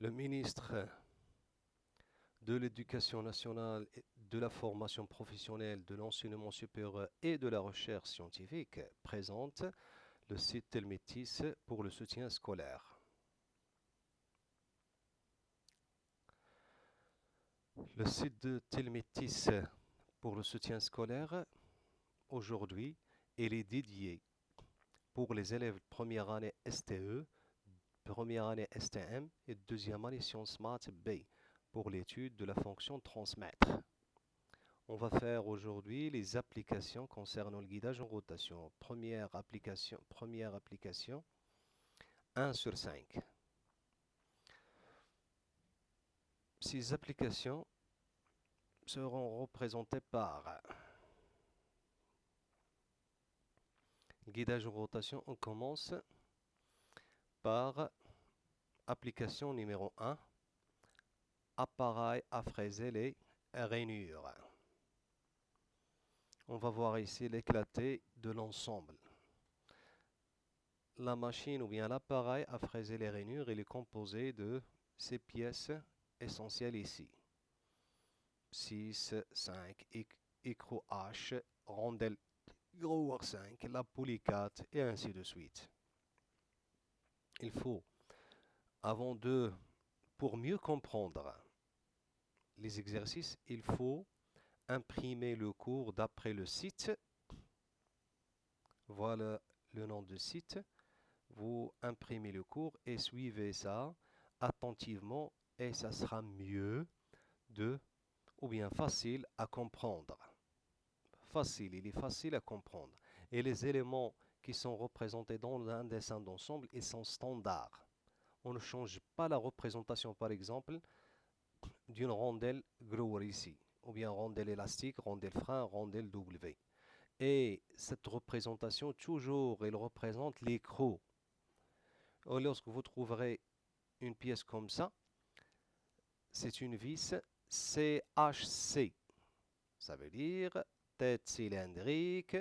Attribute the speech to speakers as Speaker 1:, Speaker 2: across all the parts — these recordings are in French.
Speaker 1: Le ministre de l'Éducation nationale, de la formation professionnelle, de l'enseignement supérieur et de la recherche scientifique présente le site Telmétis pour le soutien scolaire. Le site de Telmétis pour le soutien scolaire, aujourd'hui, il est dédié pour les élèves de première année STE, première année STM et deuxième année Sciences Maths B pour l'étude de la fonction transmettre. On va faire aujourd'hui les applications concernant le guidage en rotation. Première application 1 sur 5. Ces applications seront représentées par guidage en rotation. On commence par application numéro 1, appareil à fraiser les rainures. On va voir ici l'éclaté de l'ensemble. La machine ou bien l'appareil à fraiser les rainures, il est composé de ces pièces essentielles ici. 6, 5, écrou H, rondelle grower 5, la poulie 4 et ainsi de suite. Il faut, pour mieux comprendre les exercices, il faut imprimer le cours d'après le site. Voilà le nom du site. Vous imprimez le cours et suivez ça attentivement et ça sera mieux ou bien facile à comprendre. Il est facile à comprendre. Et les éléments qui sont représentés dans un dessin d'ensemble, ils sont standards. On ne change pas la représentation, par exemple, d'une rondelle grower ici, ou bien rondelle élastique, rondelle frein, rondelle W. Et cette représentation, toujours, elle représente l'écrou. Lorsque vous trouverez une pièce comme ça, c'est une vis CHC. Ça veut dire tête cylindrique,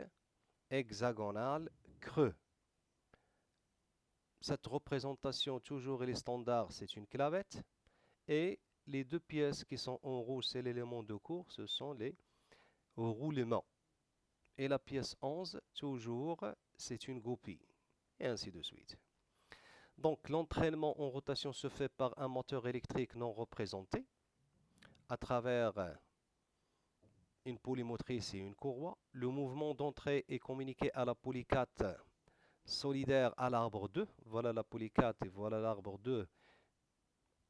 Speaker 1: hexagonale, creux. Cette représentation, toujours elle est standard, c'est une clavette. Et les deux pièces qui sont en rouge, c'est l'élément de cours, ce sont les roulements. Et la pièce 11, toujours, c'est une goupille. Et ainsi de suite. Donc l'entraînement en rotation se fait par un moteur électrique non représenté à travers une poulie motrice et une courroie. Le mouvement d'entrée est communiqué à la poulie 4 solidaire à l'arbre 2. Voilà la poulie 4 et voilà l'arbre 2.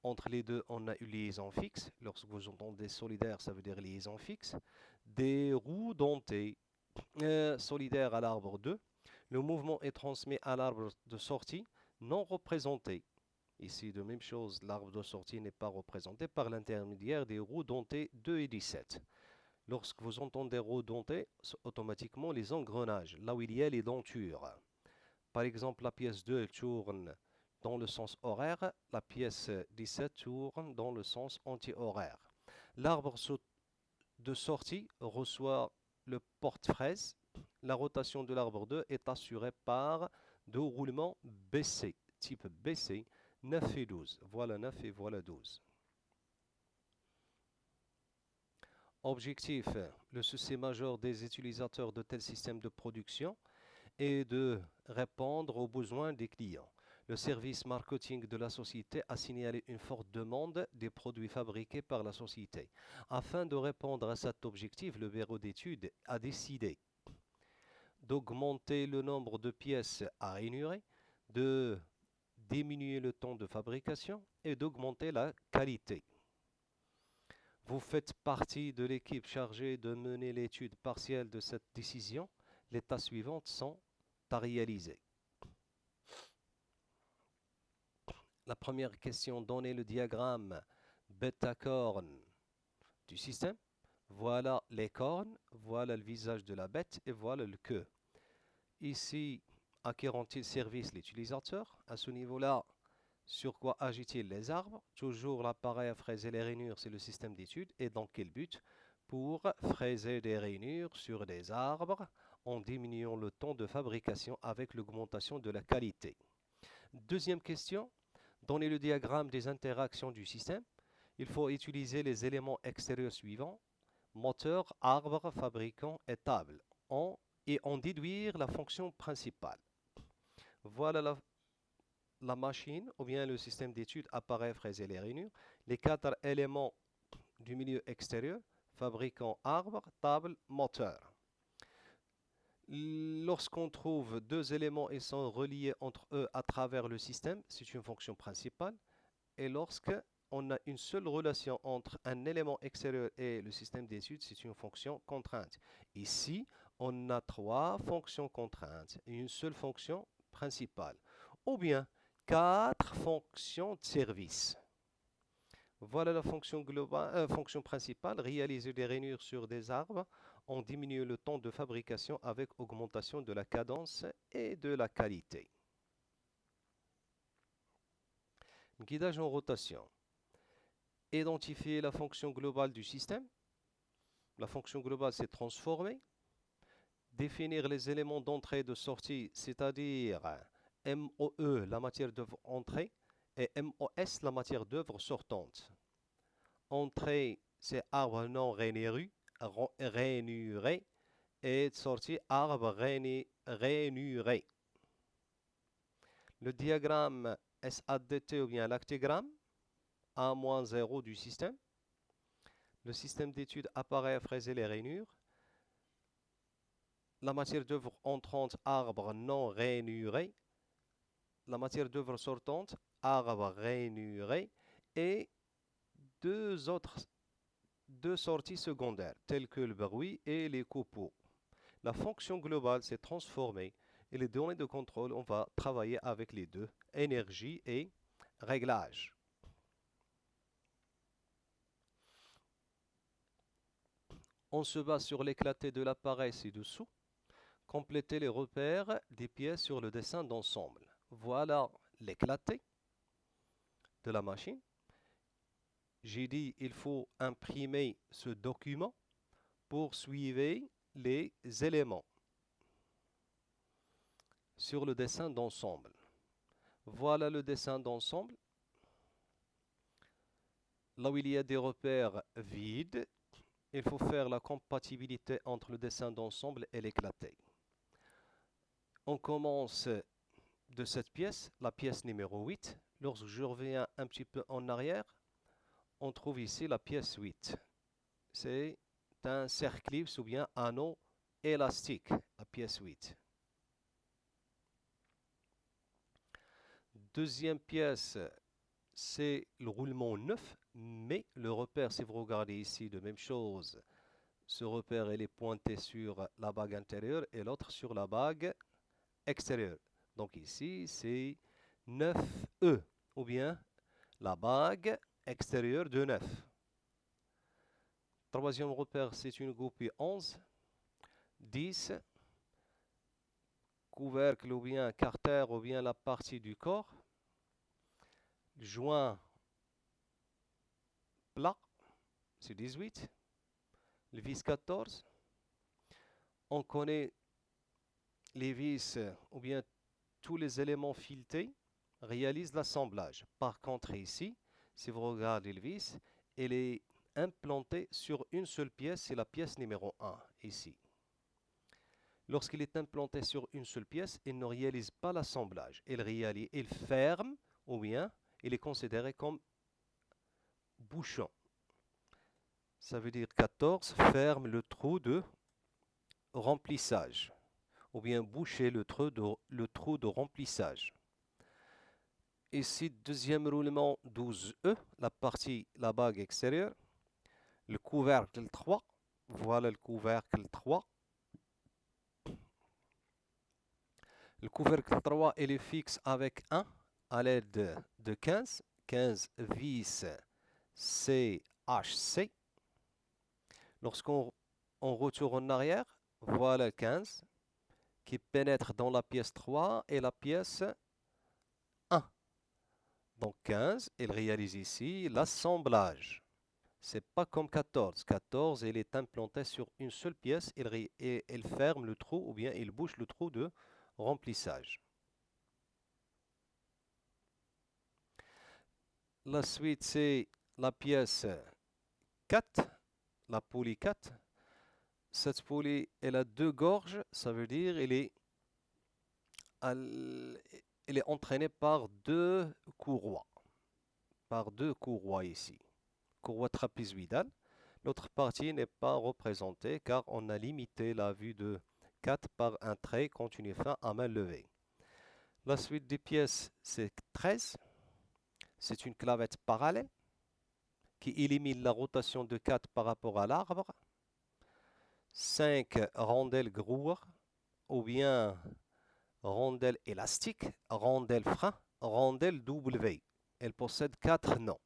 Speaker 1: Entre les deux, on a une liaison fixe. Lorsque vous entendez solidaire, ça veut dire liaison fixe. Des roues dentées solidaires à l'arbre 2. Le mouvement est transmis à l'arbre de sortie non représenté. Ici, de même chose, l'arbre de sortie n'est pas représenté par l'intermédiaire des roues dentées 2 et 17. Lorsque vous entendez roues dentées, automatiquement les engrenages, là où il y a les dentures. Par exemple, la pièce 2 tourne dans le sens horaire, la pièce 17 tourne dans le sens anti-horaire. L'arbre de sortie reçoit le porte-fraise. La rotation de l'arbre 2 est assurée par deux roulements BC, type BC, 9 et 12. Voilà 9 et voilà 12. Objectif, le souci majeur des utilisateurs de tels systèmes de production est de répondre aux besoins des clients. Le service marketing de la société a signalé une forte demande des produits fabriqués par la société. Afin de répondre à cet objectif, le bureau d'études a décidé d'augmenter le nombre de pièces à rainurer, de diminuer le temps de fabrication et d'augmenter la qualité. Vous faites partie de l'équipe chargée de mener l'étude partielle de cette décision. Les tâches suivantes sont à réaliser. La première question, donnez le diagramme bêta-corne du système. Voilà les cornes, voilà le visage de la bête et voilà le queue. Ici, à qui rend-il service l'utilisateur? À ce niveau-là, sur quoi agit-il les arbres? Toujours l'appareil à fraiser les rainures, c'est le système d'étude. Et dans quel but? Pour fraiser des rainures sur des arbres en diminuant le temps de fabrication avec l'augmentation de la qualité. Deuxième question, Donner le diagramme des interactions du système, il faut utiliser les éléments extérieurs suivants: moteur, arbre, fabricant et table, et en déduire la fonction principale. Voilà la machine ou bien le système d'étude appareil, fraise et les rainures. Les 4 éléments du milieu extérieur: fabricant, arbre, table, moteur. Lorsqu'on trouve 2 éléments et sont reliés entre eux à travers le système, c'est une fonction principale. Et lorsqu'on a une seule relation entre un élément extérieur et le système d'étude, c'est une fonction contrainte. Ici, on a 3 fonctions contraintes et une seule fonction principale. Ou bien 4 fonctions de service. Voilà la fonction globale, fonction principale: réaliser des rainures sur des arbres en diminuant le temps de fabrication avec augmentation de la cadence et de la qualité. Guidage en rotation. Identifier la fonction globale du système. La fonction globale, c'est transformer. Définir les éléments d'entrée et de sortie, c'est-à-dire MOE, la matière d'œuvre entrée, et MOS, la matière d'œuvre sortante. Entrée, c'est arbre non rainuré, et sortie, arbre rainuré. Le diagramme SADT ou bien l'actigramme A-0 du système. Le système d'étude appareil à fraiser les rainures. La matière d'œuvre entrante, arbre non rainuré. La matière d'œuvre sortante, arbre rainuré. Et deux sorties secondaires, telles que le bruit et les copeaux. La fonction globale, c'est transformer. Et les données de contrôle, on va travailler avec les deux: énergie et réglage. On se base sur l'éclaté de l'appareil ci-dessous. Compléter les repères des pièces sur le dessin d'ensemble. Voilà l'éclaté de la machine. J'ai dit il faut imprimer ce document pour suivre les éléments sur le dessin d'ensemble. Voilà le dessin d'ensemble. Là où il y a des repères vides, il faut faire la compatibilité entre le dessin d'ensemble et l'éclaté. On commence de cette pièce, la pièce numéro 8. Lorsque je reviens un petit peu en arrière, on trouve ici la pièce 8. C'est un cerclipse ou bien anneau élastique, la pièce 8. Deuxième pièce, c'est le roulement 9, mais le repère, si vous regardez ici, de même chose. Ce repère, il est pointé sur la bague intérieure et l'autre sur la bague extérieure. Donc ici, c'est 9E, ou bien la bague extérieure de 9. Troisième repère, c'est une goupille 11, 10, couvercle ou bien carter ou bien la partie du corps, joint plat, c'est 18, le vis 14. On connaît les vis ou bien tous les éléments filetés réalisent l'assemblage. Par contre ici, si vous regardez le vis, elle est implantée sur une seule pièce, c'est la pièce numéro 1 ici. Lorsqu'il est implanté sur une seule pièce, il ne réalise pas l'assemblage. Il ferme ou bien il est considéré comme bouchon. Ça veut dire 14 ferme le trou de remplissage ou bien boucher le trou de remplissage. Ici, deuxième roulement 12E, la bague extérieure. Le couvercle 3, voilà le couvercle 3. Le couvercle 3, il est fixe avec 1 à l'aide de 15 vis CHC. Lorsqu'on retourne en arrière, voilà 15 qui pénètre dans la pièce 3 et la pièce 1. Donc 15, il réalise ici l'assemblage. C'est pas comme 14. 14, il est implanté sur une seule pièce, il ferme le trou ou bien il bouche le trou de remplissage. La suite, c'est la pièce 4, la poulie 4. Cette poulie, elle a deux gorges, ça veut dire elle est entraînée par deux courroies. Par deux courroies ici. Courroie trapézoïdale. L'autre partie n'est pas représentée car on a limité la vue de 4 par un trait continu fin à main levée. La suite des pièces, c'est 13. C'est une clavette parallèle qui élimine la rotation de 4 par rapport à l'arbre. 5 rondelles Grauer ou bien rondelles élastiques, rondelles frein, rondelles W. Elle possède 4 noms.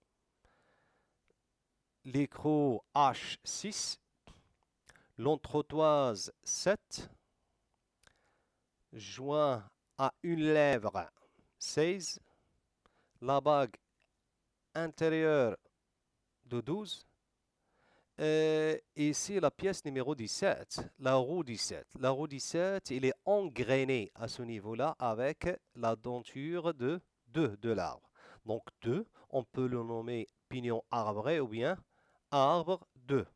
Speaker 1: L'écrou H6, l'entretoise 7, joint à une lèvre 16, la bague intérieure de 12, et ici la pièce numéro 17, la roue 17. La roue 17, il est engrainé à ce niveau-là avec la denture de 2 de l'arbre. Donc 2, on peut le nommer pignon arbré ou bien arbre 2.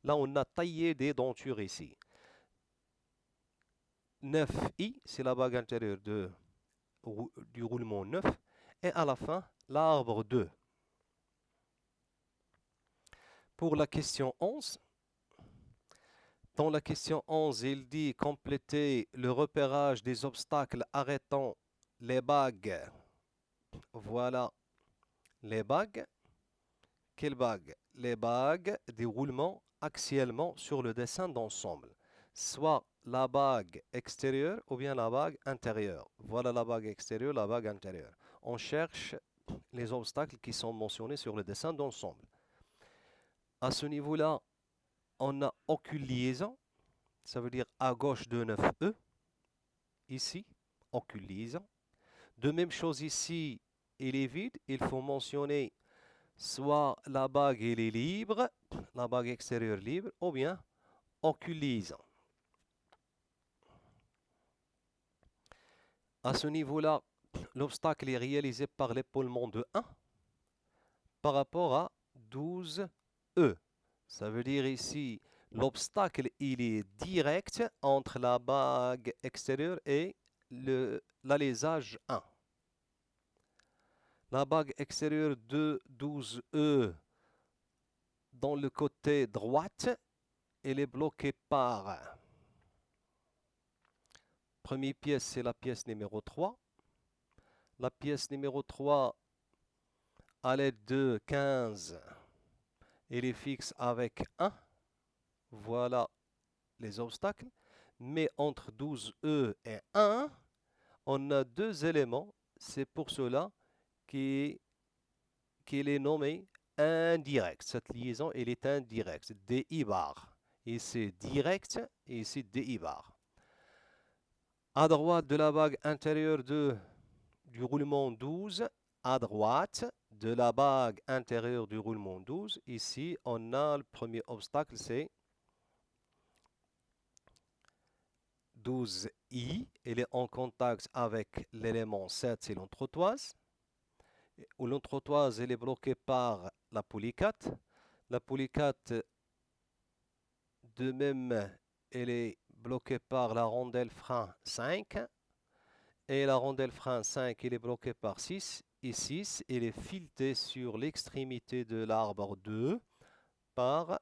Speaker 1: Là, on a taillé des dentures ici. 9i, c'est la bague intérieure du roulement 9. Et à la fin, l'arbre 2. Pour la question 11, dans la question 11, il dit compléter le repérage des obstacles arrêtant les bagues. Voilà les bagues. Quelles bagues? Les bagues des roulements axialement sur le dessin d'ensemble. Soit la bague extérieure ou bien la bague intérieure. Voilà la bague extérieure, la bague intérieure. On cherche les obstacles qui sont mentionnés sur le dessin d'ensemble. À ce niveau-là, on n'a aucune liaison. Ça veut dire à gauche de 9E. Ici, aucune liaison. De même chose ici, il est vide. Il faut mentionner soit la bague elle est libre, la bague extérieure libre, ou bien aucune liaison. À ce niveau-là, l'obstacle est réalisé par l'épaulement de 1 par rapport à 12E. Ça veut dire ici, l'obstacle il est direct entre la bague extérieure et l'alésage 1. La bague extérieure de 12E dans le côté droite, elle est bloquée par première pièce, c'est la pièce numéro 3. La pièce numéro 3, à l'aide de 15, elle est fixe avec 1. Voilà les obstacles. Mais entre 12E et 1, on a deux éléments. C'est pour cela qu'il est nommé indirect. Cette liaison, elle est indirecte. DI bar. Ici direct et ici DI bar. À droite de la bague intérieure du roulement 12, à droite de la bague intérieure du roulement 12, ici, on a le premier obstacle, c'est 12i. Il est en contact avec l'élément 7, c'est l'entretoise. L'entretoise, elle est bloquée par la poulie 4. La poulie 4, de même, elle est bloquée par la rondelle frein 5. Et la rondelle frein 5, elle est bloquée par 6. Et 6, elle est filetée sur l'extrémité de l'arbre 2 par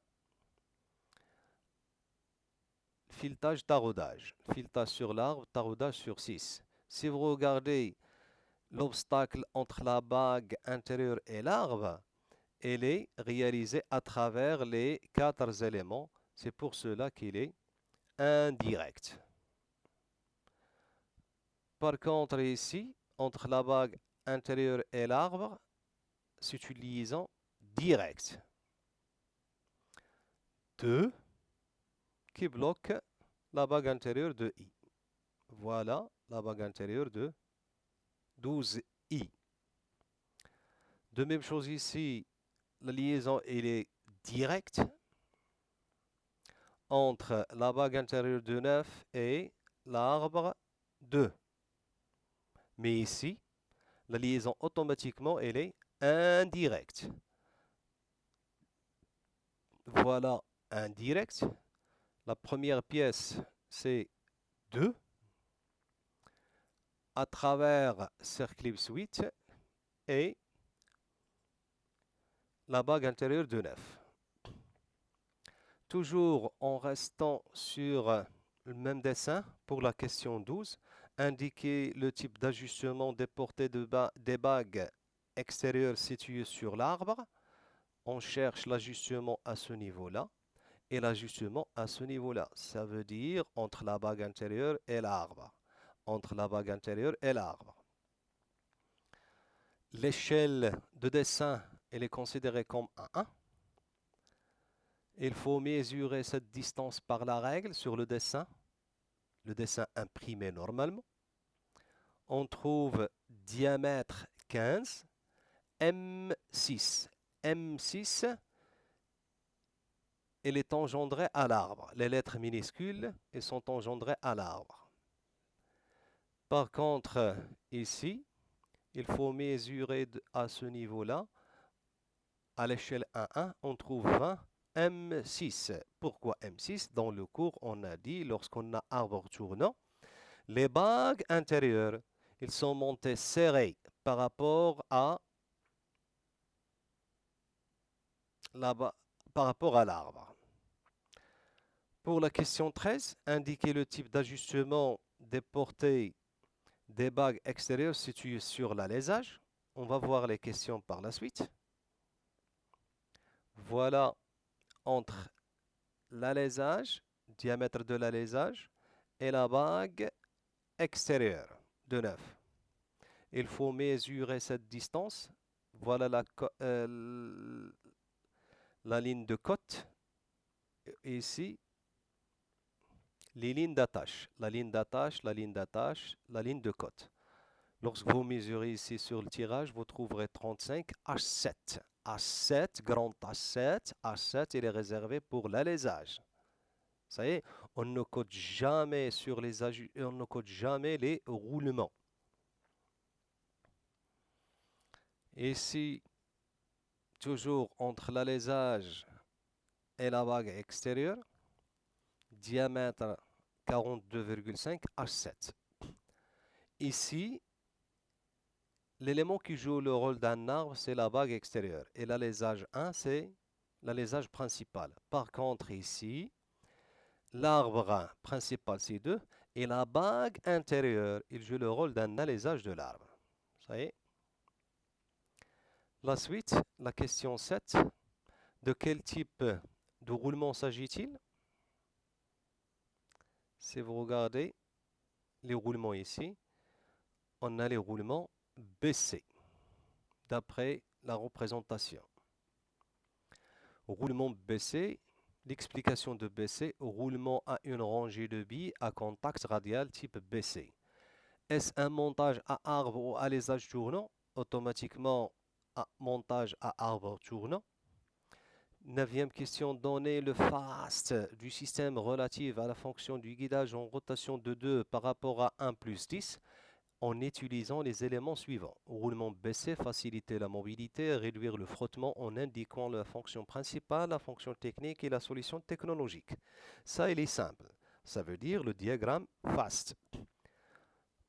Speaker 1: filetage taraudage. Filetage sur l'arbre, taraudage sur 6. Si vous regardez l'obstacle entre la bague intérieure et l'arbre, elle est réalisée à travers les 4 éléments. C'est pour cela qu'il est indirect. Par contre, ici, entre la bague intérieure et l'arbre, c'est une liaison directe. 2 qui bloque la bague intérieure de I. Voilà la bague intérieure de 12I. De même chose ici, la liaison elle est directe entre la bague intérieure de 9 et l'arbre 2. Mais ici, la liaison automatiquement elle est indirect. Voilà indirect. La première pièce, c'est 2 à travers Circlipse 8 et la bague intérieure de 9. Toujours en restant sur le même dessin pour la question 12, indiquer le type d'ajustement des portées des bagues extérieures situées sur l'arbre. On cherche l'ajustement à ce niveau-là et l'ajustement à ce niveau-là. Ça veut dire entre la bague intérieure et l'arbre. Entre la bague intérieure et l'arbre. L'échelle de dessin, elle est considérée comme un 1. Il faut mesurer cette distance par la règle sur le dessin imprimé normalement. On trouve diamètre 15, M6. M6, elle est engendrée à l'arbre. Les lettres minuscules, elles sont engendrées à l'arbre. Par contre, ici, il faut mesurer à ce niveau-là, à l'échelle 1,1, on trouve 20 M6. Pourquoi M6? Dans le cours, on a dit, lorsqu'on a arbre tournant, les bagues intérieures, ils sont montés serrés par rapport à l'arbre. Pour la question 13, indiquez le type d'ajustement des portées des bagues extérieures situées sur l'alésage. On va voir les questions par la suite. Voilà entre l'alésage, diamètre de l'alésage, et la bague extérieure de 9. Il faut mesurer cette distance. Voilà la ligne de cote. Ici, les lignes d'attache. La ligne d'attache, la ligne d'attache, la ligne de cote. Lorsque vous mesurez ici sur le tirage, vous trouverez 35 H7. H7, grand H7. H7, il est réservé pour l'alésage. Ça y est, on ne code jamais sur les on ne code jamais les roulements. Ici, toujours entre l'alésage et la bague extérieure, diamètre 42,5 H7. Ici, l'élément qui joue le rôle d'un arbre, c'est la bague extérieure. Et l'alésage 1, c'est l'alésage principal. Par contre, ici, l'arbre principal, c'est 2. Et la bague intérieure, il joue le rôle d'un alésage de l'arbre. Ça y est. La suite, la question 7. De quel type de roulement s'agit-il? Si vous regardez les roulements ici, on a les roulements baissés, d'après la représentation. Roulement baissé, l'explication de baissé, roulement à une rangée de billes à contact radial type baissé. Est-ce un montage à arbre ou alésage tournant? Automatiquement, montage à arbre tournant. 9e question, donner le fast du système relatif à la fonction du guidage en rotation de 2 par rapport à 1 plus 10 en utilisant les éléments suivants. Roulement baissé, faciliter la mobilité, réduire le frottement en indiquant la fonction principale, la fonction technique et la solution technologique. Ça, il est simple. Ça veut dire le diagramme FAST.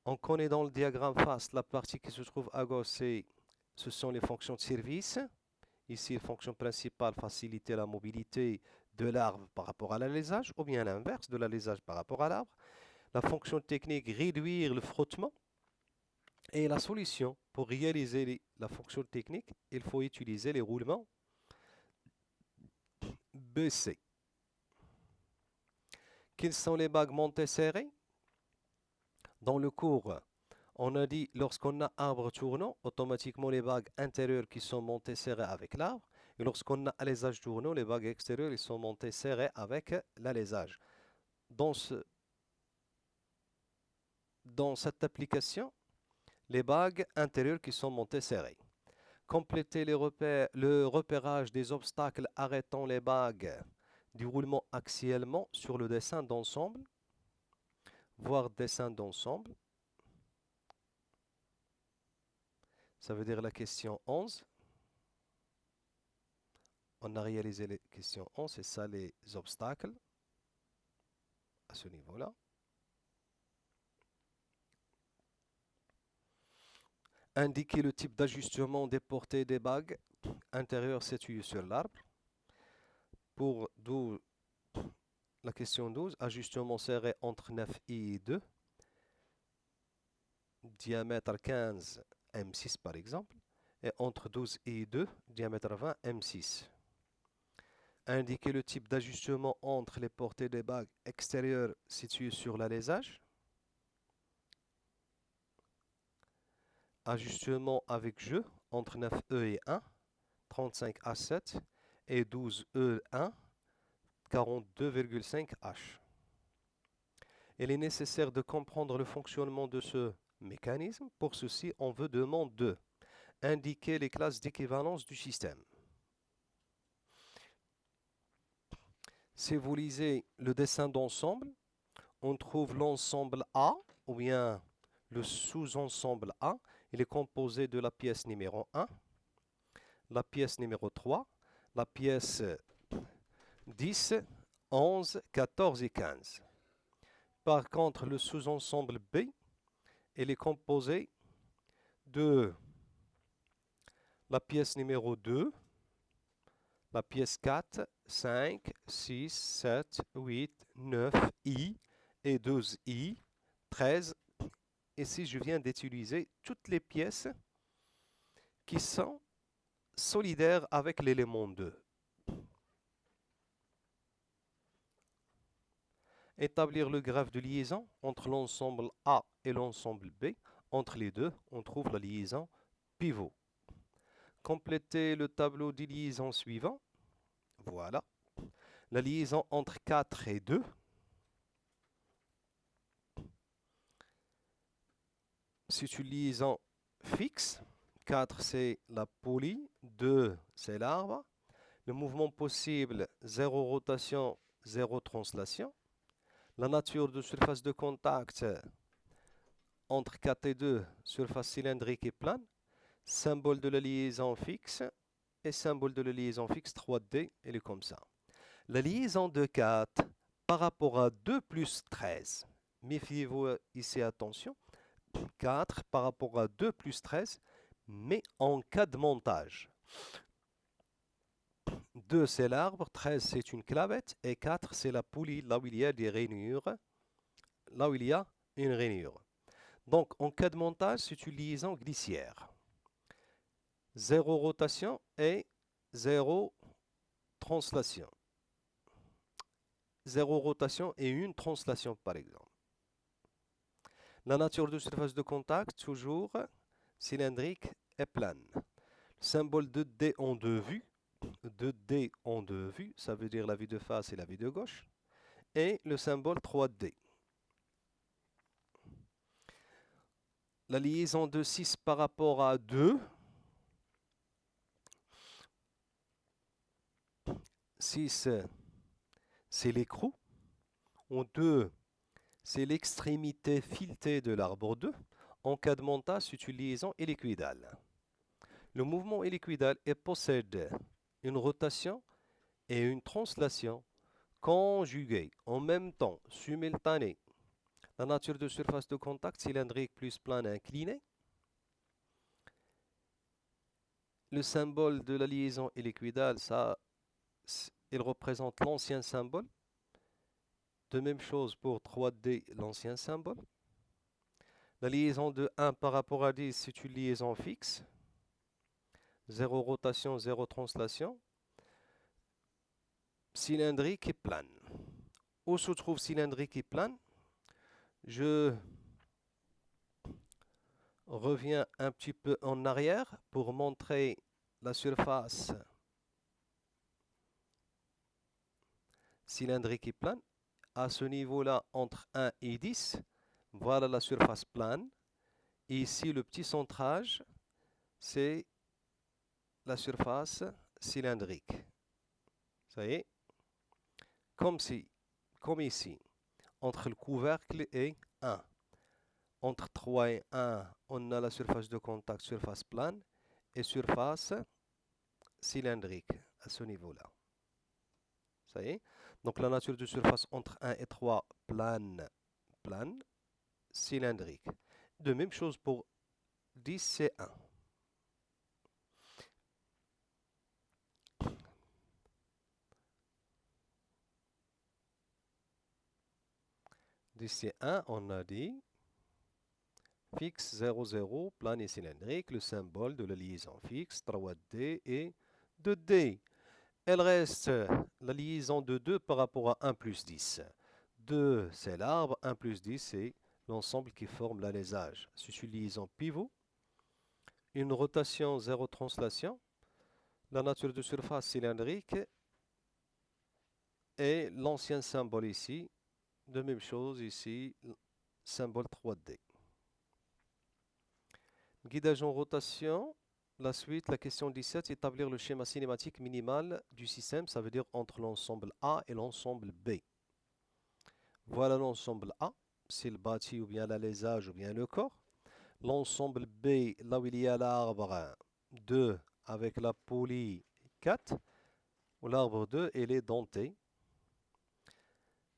Speaker 1: On connaît dans le diagramme FAST la partie qui se trouve à gauche, ce sont les fonctions de service. Ici, la fonction principale, faciliter la mobilité de l'arbre par rapport à l'alésage, ou bien l'inverse, de l'alésage par rapport à l'arbre. La fonction technique, réduire le frottement. Et la solution, pour réaliser la fonction technique, il faut utiliser les roulements baissés. Quelles sont les bagues montées serrées? Dans le cours, on a dit lorsqu'on a arbre tournant, automatiquement les bagues intérieures qui sont montées serrées avec l'arbre. Et lorsqu'on a alésage tournant, les bagues extérieures ils sont montées serrées avec l'alésage. Dans cette application, les bagues intérieures qui sont montées serrées. Compléter le repérage des obstacles arrêtant les bagues du roulement axialement sur le dessin d'ensemble. Voir dessin d'ensemble. Ça veut dire la question 11. On a réalisé les questions 11, c'est ça les obstacles à ce niveau-là. Indiquer le type d'ajustement des portées des bagues intérieures situées sur l'arbre. Pour la question 12, ajustement serré entre 9i et 2, diamètre 15 M6 par exemple, et entre 12 et 2, diamètre 20 M6. Indiquer le type d'ajustement entre les portées des bagues extérieures situées sur l'alésage. Ajustement avec jeu entre 9E et 1, 35A7 et 12E1, 42,5H. Il est nécessaire de comprendre le fonctionnement de ce mécanisme. Pour ceci, on veut demande de indiquer les classes d'équivalence du système. Si vous lisez le dessin d'ensemble, on trouve l'ensemble A, ou bien le sous-ensemble A. Il est composé de la pièce numéro 1, la pièce numéro 3, la pièce 10, 11, 14 et 15. Par contre, le sous-ensemble B, il est composé de la pièce numéro 2, la pièce 4, 5, 6, 7, 8, 9, I et 12I, 13. Ici, je viens d'utiliser toutes les pièces qui sont solidaires avec l'élément 2. Établir le graphe de liaison entre l'ensemble A et l'ensemble B. Entre les deux, on trouve la liaison pivot. Compléter le tableau de liaison suivant. Voilà. La liaison entre 4 et 2. C'est une liaison fixe. 4, c'est la poulie. 2, c'est l'arbre. Le mouvement possible, 0 rotation, 0 translation. La nature de surface de contact entre 4 et 2, surface cylindrique et plane. Symbole de la liaison fixe et symbole de la liaison fixe 3D, elle est comme ça. La liaison de 4 par rapport à 2 plus 13. Méfiez-vous ici, attention. 4 par rapport à 2 plus 13, mais en cas de montage. 2 c'est l'arbre, 13 c'est une clavette et 4 c'est la poulie, là où il y a des rainures, là où il y a une rainure. Donc en cas de montage, c'est une liaison glissière. 0 rotation et 0 translation. 0 rotation et une translation par exemple. La nature de surface de contact, toujours cylindrique et plane. Symbole de D en deux vues. De D en deux vues, ça veut dire la vue de face et la vue de gauche. Et le symbole 3D. La liaison de 6 par rapport à 2. 6, c'est l'écrou. En 2, c'est l'extrémité filetée de l'arbre 2. En cas de montage, c'est une liaison hélicoïdale. Le mouvement hélicoïdal possède une rotation et une translation conjuguées en même temps, simultanées. La nature de surface de contact cylindrique plus plane inclinée. Le symbole de la liaison hélicoïdale, ça, il représente l'ancien symbole. De même chose pour 3D, l'ancien symbole. La liaison de 1 par rapport à 10, c'est une liaison fixe. 0 rotation, 0 translation. Cylindrique et plane. Où se trouve cylindrique et plane? Je reviens un petit peu en arrière pour montrer la surface cylindrique et plane. À ce niveau-là, entre 1 et 10, voilà la surface plane. Et ici, le petit centrage, c'est la surface cylindrique. Ça y est, comme ici, entre le couvercle et 1. Entre 3 et 1, on a la surface de contact, surface plane et surface cylindrique. à ce niveau-là. Ça y est. Donc la nature de surface entre 1 et 3, plane, cylindrique. De même chose pour 10, c'est 1. 10, c'est 1, on a dit. Fixe 0, 0, plane et cylindrique, le symbole de la liaison fixe, 3D et 2D. Elle reste la liaison de 2 par rapport à 1 plus 10. 2, c'est l'arbre, 1 plus 10, c'est l'ensemble qui forme l'alésage. C'est une liaison pivot, une rotation, 0 translation, la nature de surface cylindrique et l'ancien symbole ici, de même chose ici, symbole 3D. Guidage en rotation. La suite, la question 17, établir le schéma cinématique minimal du système, ça veut dire entre l'ensemble A et l'ensemble B. Voilà l'ensemble A, c'est le bâti ou bien l'alésage ou bien le corps. L'ensemble B, là où il y a l'arbre 2 avec la poulie 4, où l'arbre 2, il est denté.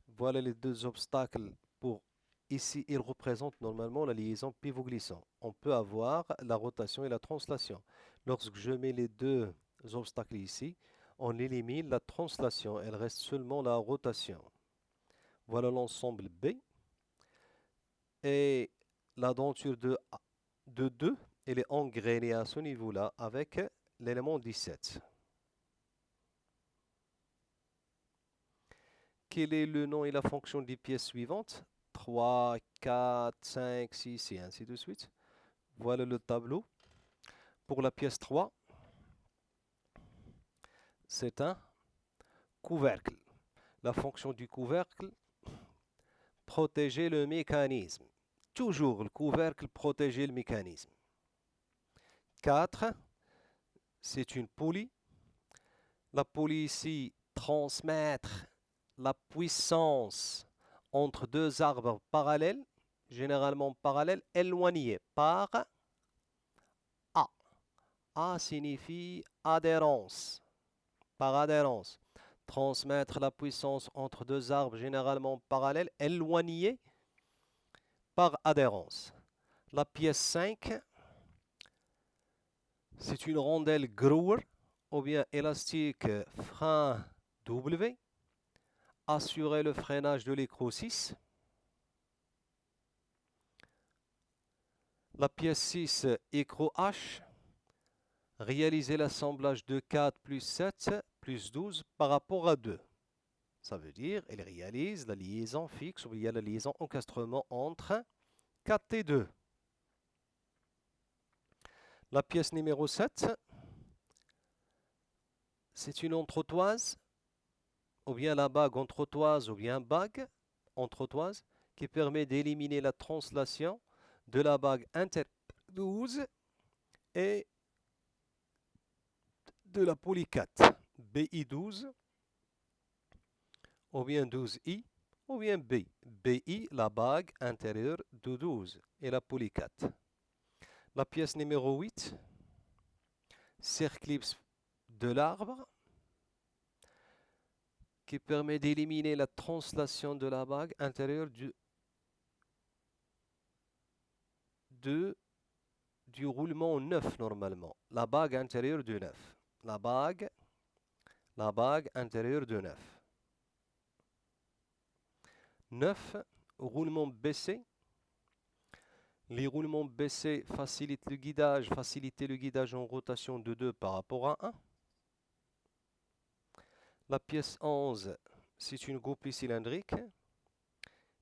Speaker 1: Voilà les deux obstacles pour ici, ils représentent normalement la liaison pivot-glissant. On peut avoir la rotation et la translation. Lorsque je mets les deux obstacles ici, on élimine la translation. Il reste seulement la rotation. Voilà l'ensemble B. Et la denture de 2, elle est engrainée à ce niveau-là avec l'élément 17. Quel est le nom et la fonction des pièces suivantes? 3, 4, 5, 6 et ainsi de suite. Voilà le tableau. Pour la pièce 3, c'est un couvercle. La fonction du couvercle, protéger le mécanisme. Toujours le couvercle, protéger le mécanisme. 4, c'est une poulie. La poulie ici, transmettre la puissance entre deux arbres parallèles, généralement parallèles, éloignés par A. A signifie adhérence, par adhérence. Transmettre la puissance entre deux arbres généralement parallèles, éloignés par adhérence. La pièce 5, c'est une rondelle Grauer ou bien élastique frein W. Assurer le freinage de l'écrou 6. La pièce 6, écrou H. Réaliser l'assemblage de 4 plus 7 plus 12 par rapport à 2. Ça veut dire elle réalise la liaison fixe ou bien la liaison encastrement entre 4 et 2. La pièce numéro 7, c'est une entretoise, ou bien la bague entretoise, ou bien bague entretoise, qui permet d'éliminer la translation de la bague inter 12 et de la poulie 4, BI12, ou bien 12I, ou bien B. BI, la bague intérieure de 12 et la poulie 4. La pièce numéro 8, circlips de l'arbre, qui permet d'éliminer la translation de la bague intérieure du roulement 9 normalement. La bague intérieure de 9. La bague intérieure de 9. 9, roulement baissé. Les roulements baissés facilitent le guidage, en rotation de 2 par rapport à 1. La pièce 11, c'est une goupille cylindrique.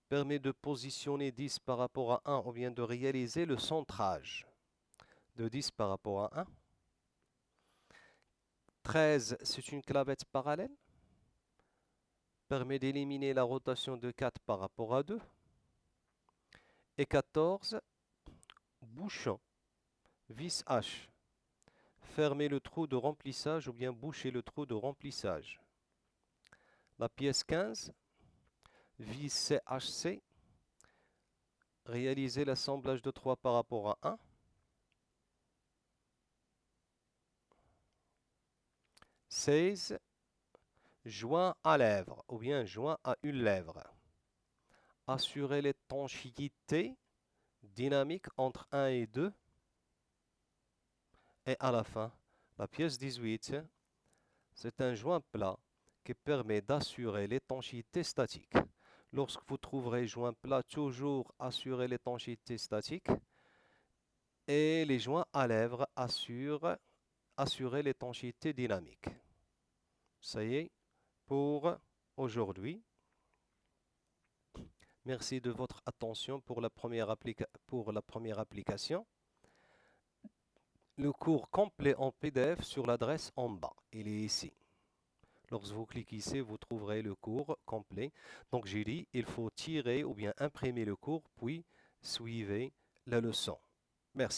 Speaker 1: Permet de positionner 10 par rapport à 1 ou bien de réaliser le centrage de 10 par rapport à 1. 13, c'est une clavette parallèle. Permet d'éliminer la rotation de 4 par rapport à 2. Et 14, bouchon, vis H. Fermer le trou de remplissage ou bien boucher le trou de remplissage. La pièce 15, vis CHC. Réaliser l'assemblage de 3 par rapport à 1. 16. Joint à lèvres ou bien joint à une lèvre. Assurer l'étanchéité dynamique entre 1 et 2. Et à la fin, la pièce 18, c'est un joint plat qui permet d'assurer l'étanchéité statique. Lorsque vous trouverez joint plat, toujours assurer l'étanchéité statique. Et les joints à lèvres assurer l'étanchéité dynamique. Ça y est pour aujourd'hui. Merci de votre attention pour la première application. Le cours complet en PDF sur l'adresse en bas. Il est ici. Lorsque vous cliquez ici, vous trouverez le cours complet. Donc j'ai dit, il faut tirer ou bien imprimer le cours, puis suivez la leçon.